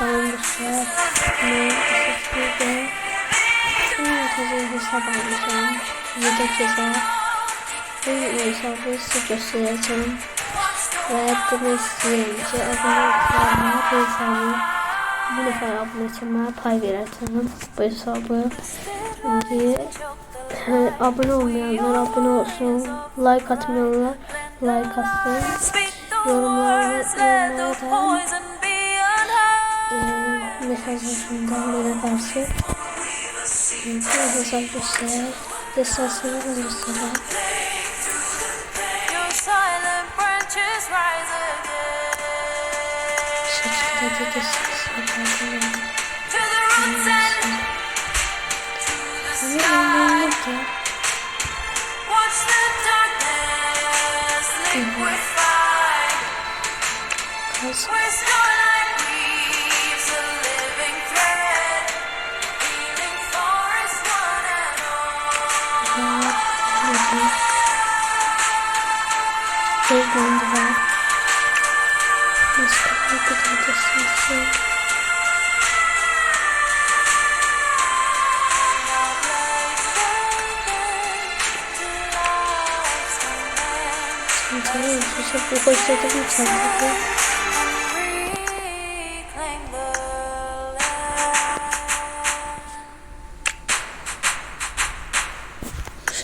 Tamam dostlar. Herkese hesap alacağım. Yedek hesap. Bu hesabı size göstereceğim. Ve etmek isteyen abone olmayan bu hesabı bu defa abone etmeye pay vereceğim. Bu hesabı. Şimdi abone olmayanlar abone olsun. Like atmayanlar like atsın. Yorumlara da mesajlarından bana karşı mesaj göster. Destansları göster. Şekilde de destansları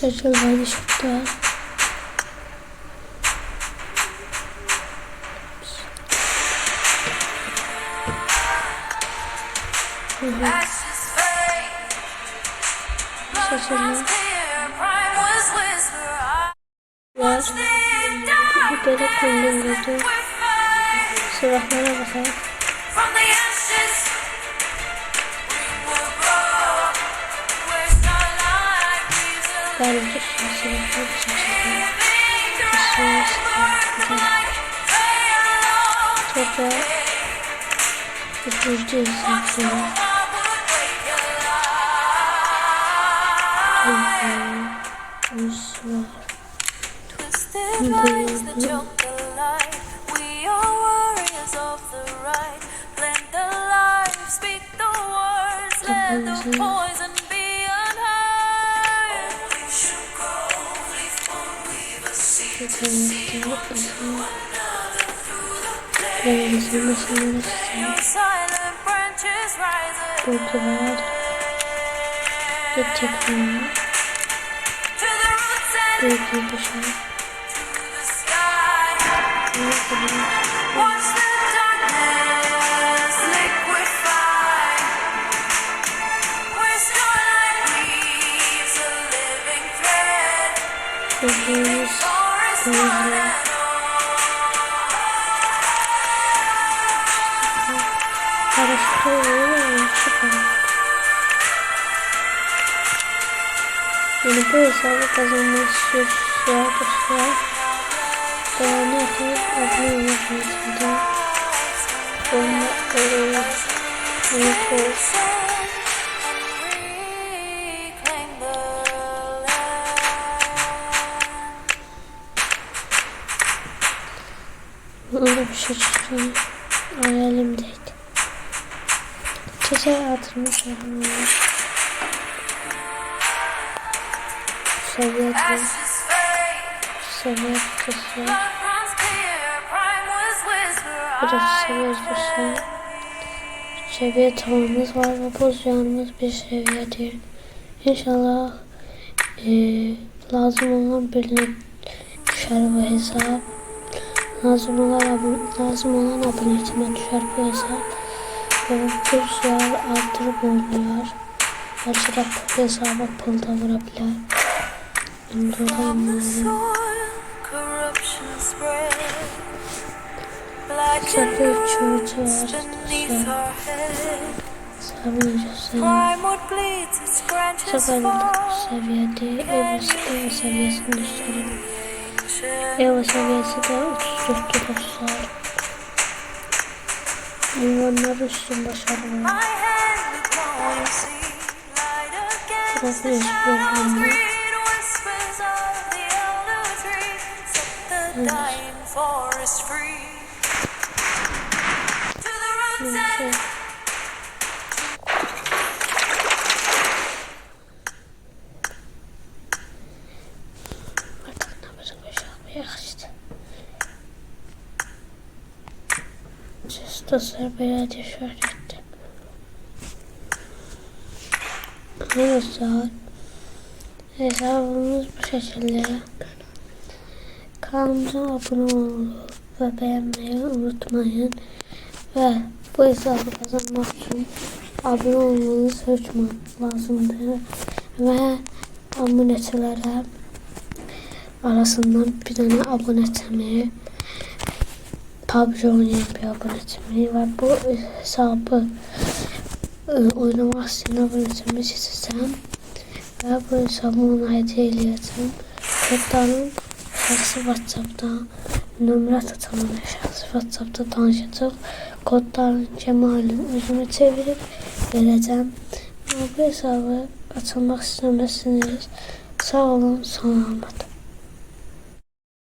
şaşırmayı şokta. Şaşırma. Bir böyle kondum gördüm. Silahlara bakalım. Ben bir silahlar çeşitli. Çok üzücü insanlar. Korkular ve tekrar büyük bir şey. Yani bu hesabı kazanmak istiyorsa dostlar beğeni atıp abone olmayı unutmayın. Öyle bir şey çıktı. Hayalimdeydi. Çiçeği atılmış yapmıyor. Seviye tutuyor. Biraz seviye tutuyor. Seviye tavamız var ve pozisyonumuz bir seviyedir. İnşallah lazım olan birine düşer bu hesap. Lazım olan abonetime düşer bu hesap. Ve pozisyonu artırıp oynuyor. Gerçi de bu hesaba pılda vurabilir. Çakı uçurucu var. Seviyede Eva seviyesini gösterelim. Eva seviyesi de 34'tü dostlar. Onları üstün başarılı. Burası programı. Neyse. dostlar, belediye şöhretti. Arkadaşlar hesabımız bu şekilde. Kanalımıza abone olup ve beğenmeyi unutmayın. Ve bu hesabı kazanmak için abone olmanız hiç lazımdır. Ve abonelere arasından bir tane abonetimi, PUBG oynayan bir abonetimi ve bu hesabı oynamak isteyen abonetimi seçsem ve bu hesabı ona hediye edeceğim. Kodların şahsi WhatsApp'ta nömrə tutanın şahsi WhatsApp'ta danışacaq. Kodların Cemal'in özümü çevirip vereceğim. Bu hesabı açılmak istəməsiniz. Sağ olun, salamat.